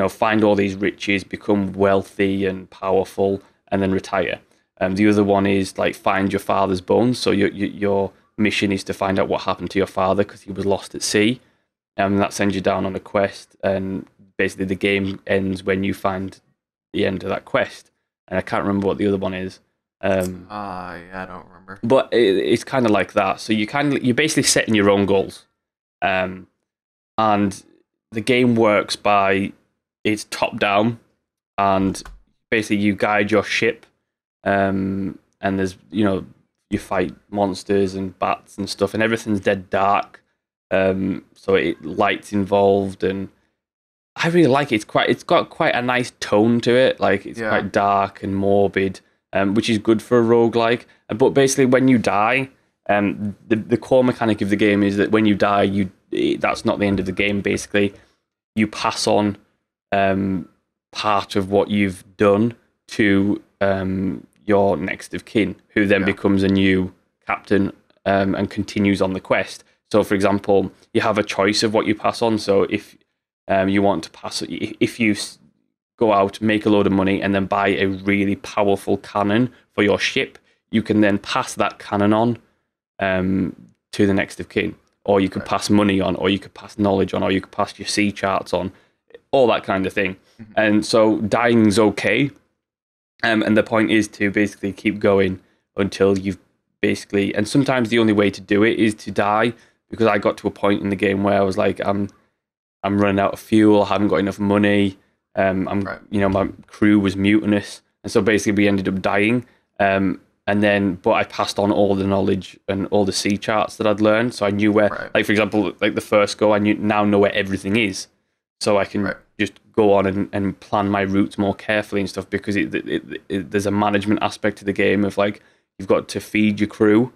Speaker 2: find all these riches, become wealthy and powerful, and then retire. The other one is like find your father's bones. So your mission is to find out what happened to your father because he was lost at sea, and that sends you down on a quest. And basically, the game ends when you find the end of that quest. And I can't remember what the other one is.
Speaker 1: Yeah, I don't remember.
Speaker 2: But it's kind of like that. So you're basically setting your own goals. And the game works by it's top down, and basically you guide your ship, and there's you fight monsters and bats and stuff, and everything's dead dark. So light's involved, and I really like it. It's got quite a nice tone to it. Like it's quite dark and morbid, which is good for a roguelike. But basically, when you die, the core mechanic of the game is that when you die, that's not the end of the game. Basically, you pass on part of what you've done to your next of kin, who then becomes a new captain and continues on the quest. So, for example, you have a choice of what you pass on. So, if you want to if you go out, make a load of money, and then buy a really powerful cannon for your ship, you can then pass that cannon on to the next of kin. Or you could pass money on, or you could pass knowledge on, or you could pass your sea charts on, all that kind of thing. Mm-hmm. And so dying's okay. And the point is to basically keep going until you've basically... And sometimes the only way to do it is to die, because I got to a point in the game where I was like, I'm running out of fuel, I haven't got enough money, my crew was mutinous, and so basically we ended up dying. But I passed on all the knowledge and all the sea charts that I'd learned, so I knew where, like for example, like the first go, I now know where everything is, so I can just go on and plan my routes more carefully and stuff, because there's a management aspect to the game of like, you've got to feed your crew,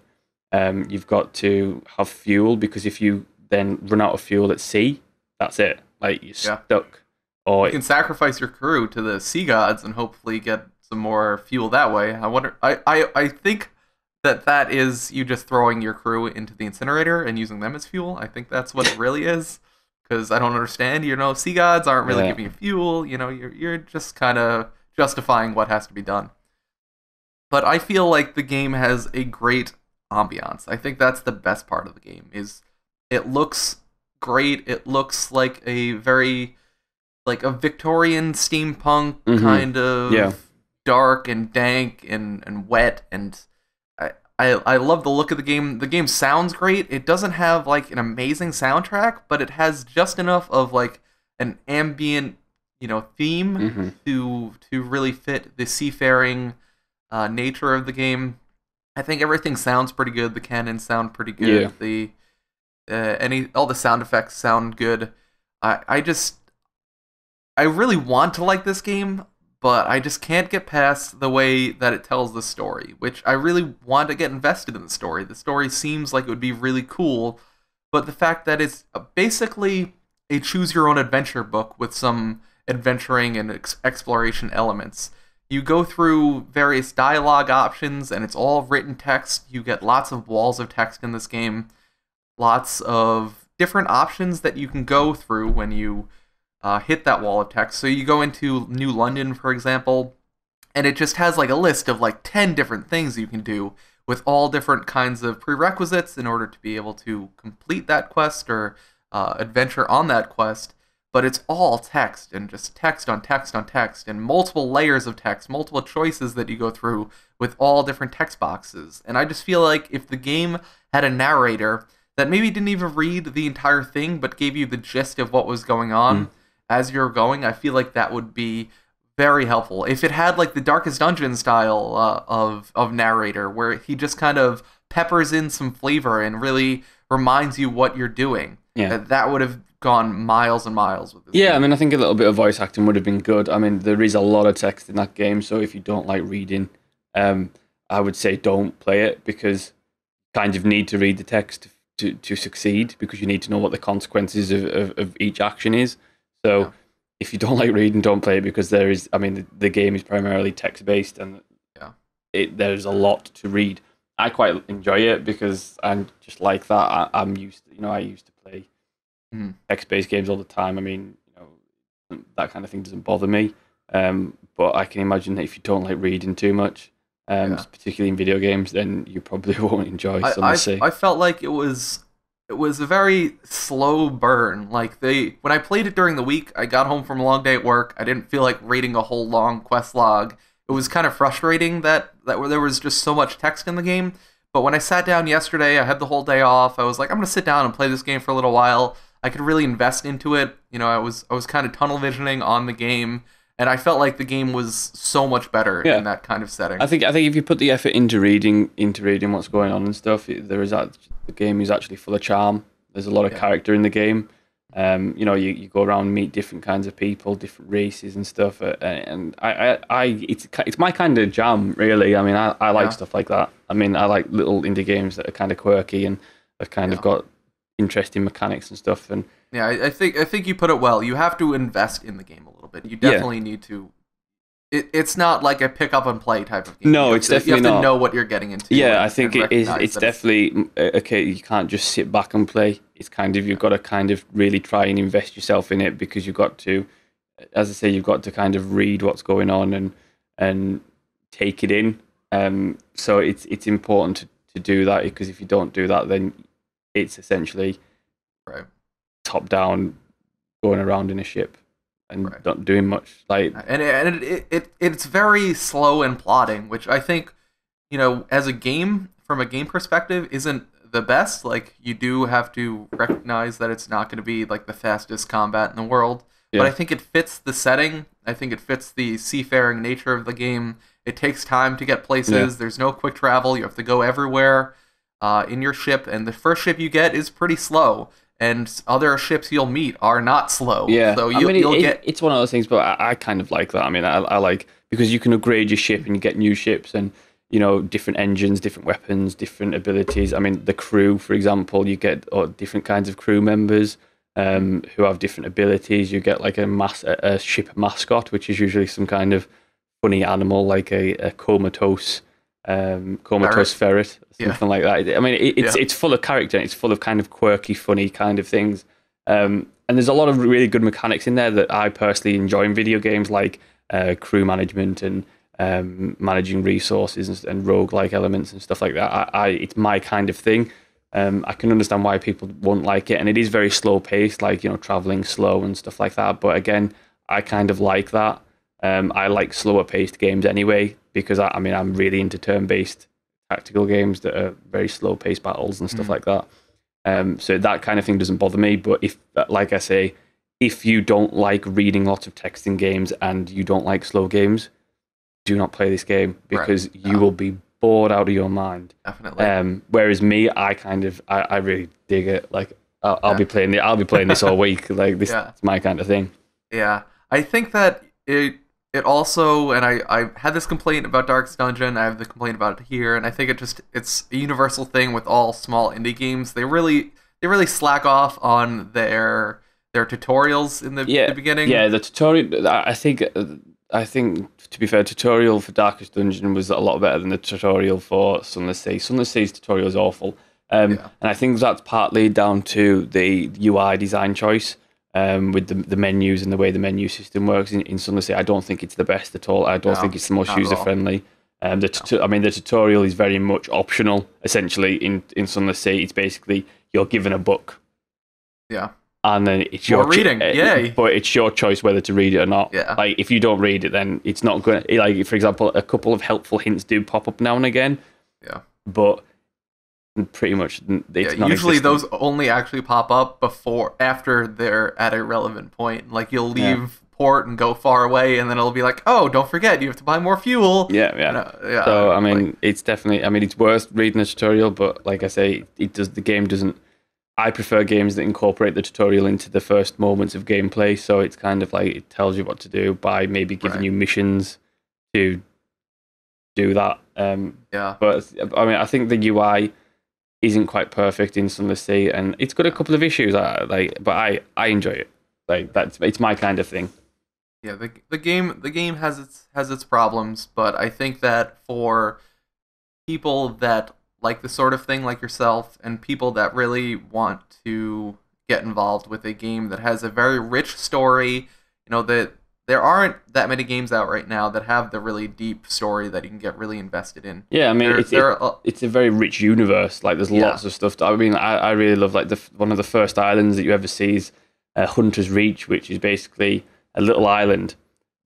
Speaker 2: you've got to have fuel, because if you then run out of fuel at sea, that's it. Like, you're stuck. Or
Speaker 1: you can sacrifice your crew to the sea gods and hopefully get some more fuel that way. I wonder. I think that is you just throwing your crew into the incinerator and using them as fuel. I think that's what it really is. Because I don't understand. Sea gods aren't really giving you fuel. You're just kind of justifying what has to be done. But I feel like the game has a great ambiance. I think that's the best part of the game. Is it looks great. It looks like a very a Victorian steampunk kind of dark and dank and wet, and I love the look of the game. The game sounds great. It doesn't have like an amazing soundtrack, but it has just enough of like an ambient theme to really fit the seafaring nature of the game. I think everything sounds pretty good. The cannons sound pretty good. All the sound effects sound good. I really want to like this game, but I just can't get past the way that it tells the story, which I really want to get invested in the story. The story seems like it would be really cool, but the fact that it's basically a choose-your-own-adventure book with some adventuring and exploration elements. You go through various dialogue options, and it's all written text. You get lots of walls of text in this game, lots of different options that you can go through when you hit that wall of text. So you go into New London, for example, and it just has like a list of like 10 different things you can do with all different kinds of prerequisites in order to be able to complete that quest or adventure on that quest. But it's all text and just text on text on text and multiple layers of text, multiple choices that you go through with all different text boxes. And I just feel like if the game had a narrator that maybe didn't even read the entire thing but gave you the gist of what was going on as you're going, I feel like that would be very helpful. If it had like the Darkest Dungeon style of narrator, where he just kind of peppers in some flavor and really reminds you what you're doing, that would have gone miles and miles with this game.
Speaker 2: I mean, I think a little bit of voice acting would have been good. I mean, there is a lot of text in that game, so if you don't like reading, I would say don't play it, because you kind of need to read the text to succeed, because you need to know what the consequences of each action is. So if you don't like reading, don't play it, because the game is primarily text-based, and there's a lot to read. I quite enjoy it because I'm just like that. I used to play text-based games all the time. I mean, that kind of thing doesn't bother me. But I can imagine that if you don't like reading too much, particularly in video games, then you probably won't enjoy Sunless Sea.
Speaker 1: I felt like it was a very slow burn. Like when I played it during the week, I got home from a long day at work. I didn't feel like reading a whole long quest log. It was kind of frustrating that there was just so much text in the game. But when I sat down yesterday, I had the whole day off. I was like, I'm going to sit down and play this game for a little while. I could really invest into it. You know, I was kind of tunnel visioning on the game, and I felt like the game was so much better in that kind of setting.
Speaker 2: I think if you put the effort into reading what's going on and stuff, the game is actually full of charm. There's a lot of character in the game. You know, you go around and meet different kinds of people, different races and stuff, and it's my kind of jam, really. I mean, I like stuff like that. I mean, I like little indie games that are kind of quirky and have kind of got interesting mechanics and stuff. And
Speaker 1: I think you put it well. You have to invest in the game a little bit. You definitely need to. It's not like a pick up and play type of game.
Speaker 2: No, it's definitely not.
Speaker 1: You have to know what you're getting into.
Speaker 2: Yeah, I think it is. It's definitely okay. You can't just sit back and play. It's kind of you've got to kind of really try and invest yourself in it, because you've got to, as I say, you've got to kind of read what's going on and take it in. So it's important to do that, because if you don't do that, then it's essentially top down, going around in a ship and not doing much. Like,
Speaker 1: and it's very slow and plodding, which I think, you know, as a game, from a game perspective, isn't the best. Like, you do have to recognize that it's not going to be like the fastest combat in the world, but I think it fits the setting. I think it fits the seafaring nature of the game. It takes time to get places. There's no quick travel. You have to go everywhere in your ship, and the first ship you get is pretty slow, and other ships you'll meet are not slow.
Speaker 2: Yeah,
Speaker 1: so you'll get.
Speaker 2: It's one of those things, but I kind of like that. I mean, I like, because you can upgrade your ship and you get new ships, and you know, different engines, different weapons, different abilities. I mean, the crew, for example, you get different kinds of crew members who have different abilities. You get like a ship mascot, which is usually some kind of funny animal, like a comatose ferret, something like that. I mean, it's full of character, and it's full of kind of quirky, funny kind of things. And there's a lot of really good mechanics in there that I personally enjoy in video games, like crew management and managing resources and rogue-like elements and stuff like that. It's my kind of thing. I can understand why people won't like it, and it is very slow-paced, like, you know, traveling slow and stuff like that. But again, I kind of like that. I like slower-paced games anyway, because I'm really into turn-based tactical games that are very slow-paced battles and stuff like that. So that kind of thing doesn't bother me. But if, like I say, if you don't like reading lots of text in games and you don't like slow games, do not play this game, because you will be bored out of your mind.
Speaker 1: Definitely.
Speaker 2: Whereas me, I really dig it. Like, I'll be playing this all week. Like, this is my kind of thing.
Speaker 1: Yeah, I think that it also, and I had this complaint about Darkest Dungeon, I have the complaint about it here, and I think it's a universal thing with all small indie games. They really slack off on their tutorials in the beginning.
Speaker 2: Yeah, the tutorial. I think, to be fair, tutorial for Darkest Dungeon was a lot better than the tutorial for Sunless Sea. Sunless Sea's tutorial is awful, and I think that's partly down to the UI design choice. With the menus and the way the menu system works in Sunless Sea, I don't think it's the best at all. I don't think it's the most user-friendly. The tutorial is very much optional, essentially, in Sunless Sea. It's basically, you're given a book.
Speaker 1: Yeah.
Speaker 2: And then it's your
Speaker 1: reading, yay.
Speaker 2: But it's your choice whether to read it or not.
Speaker 1: Yeah.
Speaker 2: Like, if you don't read it, then it's not going to, like, for example, a couple of helpful hints do pop up now and again.
Speaker 1: Yeah.
Speaker 2: But pretty much it's not
Speaker 1: usually those only actually pop up after they're at a relevant point. Like, you'll leave port and go far away, and then it'll be like, oh, don't forget, you have to buy more fuel.
Speaker 2: Yeah. So I mean, it's definitely, I mean, it's worth reading the tutorial, but like I say, the game doesn't. I prefer games that incorporate the tutorial into the first moments of gameplay, so it's kind of like, it tells you what to do by maybe giving you missions to do that. But I mean, I think the UI isn't quite perfect in Sunless Sea, and it's got a couple of issues. But I enjoy it. Like, it's my kind of thing.
Speaker 1: Yeah, the game has its problems, but I think that for people that like the sort of thing like yourself, and people that really want to get involved with a game that has a very rich story, you know, that there aren't that many games out right now that have the really deep story that you can get really invested in.
Speaker 2: Yeah, I mean, it's a very rich universe. Like, there's lots of stuff. I mean, I really love, like, one of the first islands that you ever see is Hunter's Reach, which is basically a little island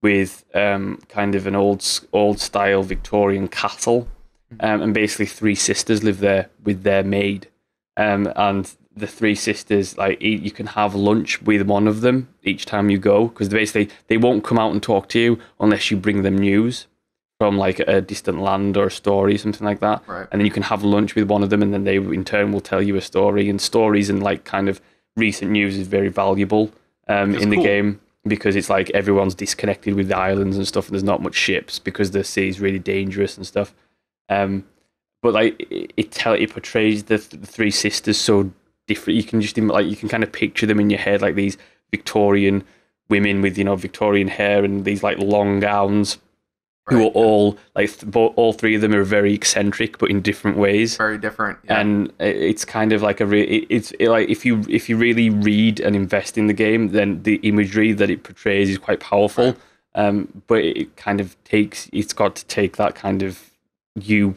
Speaker 2: with kind of an old style Victorian castle, and basically 3 sisters live there with their maid, and the three sisters, like you can have lunch with one of them each time you go, because they won't come out and talk to you unless you bring them news from like a distant land or a story, something like that.
Speaker 1: Right.
Speaker 2: And then you can have lunch with one of them, and then they in turn will tell you a story. And stories and like kind of recent news is very valuable in the game, because it's like everyone's disconnected with the islands and stuff, and there's not much ships because the sea is really dangerous and stuff. But like it portrays the three sisters so different. You can just you can kind of picture them in your head, like these Victorian women with Victorian hair and these like long gowns, right, who are all like all three of them are very eccentric but in different ways.
Speaker 1: Very different. Yeah.
Speaker 2: And it's kind of like like if you really read and invest in the game, then the imagery that it portrays is quite powerful. Right. But it's got to take that kind of you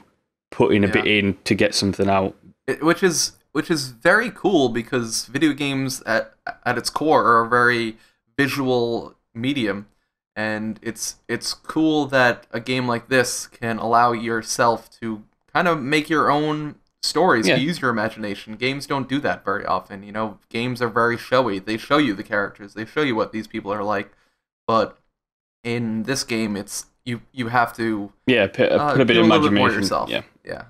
Speaker 2: putting a bit in to get something out,
Speaker 1: which is very cool, because video games at its core are a very visual medium, and it's cool that a game like this can allow yourself to kind of make your own stories, to use your imagination. Games don't do that very often. Games are very showy. They show you the characters, they show you what these people are like, but in this game it's you have to
Speaker 2: put a bit of imagination
Speaker 1: more yourself.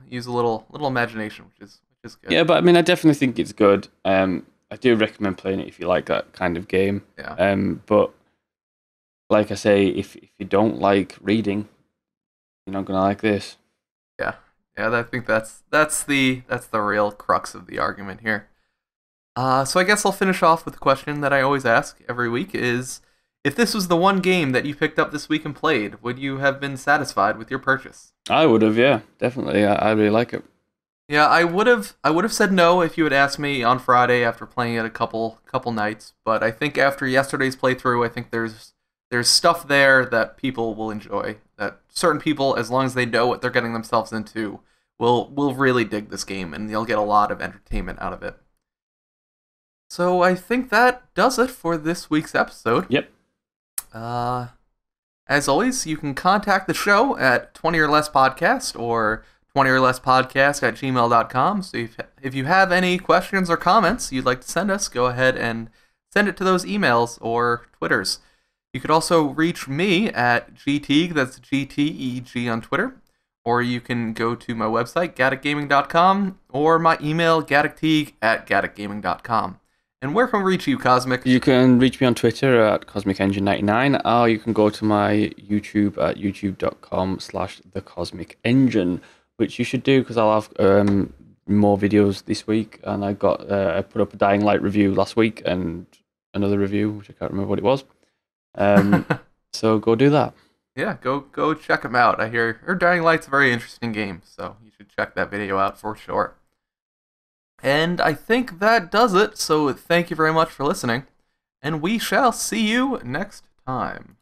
Speaker 1: Use a little imagination, which is good.
Speaker 2: Yeah, but I mean, I definitely think it's good. I do recommend playing it if you like that kind of game.
Speaker 1: Yeah.
Speaker 2: But like I say, if you don't like reading, you're not gonna like this.
Speaker 1: Yeah. I think that's the real crux of the argument here. So I guess I'll finish off with the question that I always ask every week: is, if this was the one game that you picked up this week and played, would you have been satisfied with your purchase?
Speaker 2: I would have, yeah, definitely. I really like it.
Speaker 1: Yeah, I would have said no if you had asked me on Friday after playing it a couple nights, but I think after yesterday's playthrough, I think there's stuff there that people will enjoy. That certain people, as long as they know what they're getting themselves into, will really dig this game, and they'll get a lot of entertainment out of it. So I think that does it for this week's episode.
Speaker 2: Yep.
Speaker 1: As always, you can contact the show at 20orLESS podcast or 20orLESS podcast at gmail.com. So if you have any questions or comments you'd like to send us, go ahead and send it to those emails or Twitters. You could also reach me at Teeg, that's GTEG on Twitter, or you can go to my website, gaddockgaming.com, or my email, gaddockteeg@gaddockgaming.com. And where can we reach you, Cosmic?
Speaker 2: You can reach me on Twitter at CosmicEngine99, or you can go to my YouTube at youtube.com/thecosmicengine, which you should do, because I'll have more videos this week. And I put up a Dying Light review last week and another review, which I can't remember what it was. So go do that.
Speaker 1: Yeah, go check them out. I hear Dying Light's a very interesting game, so you should check that video out for sure. And I think that does it, so thank you very much for listening, and we shall see you next time.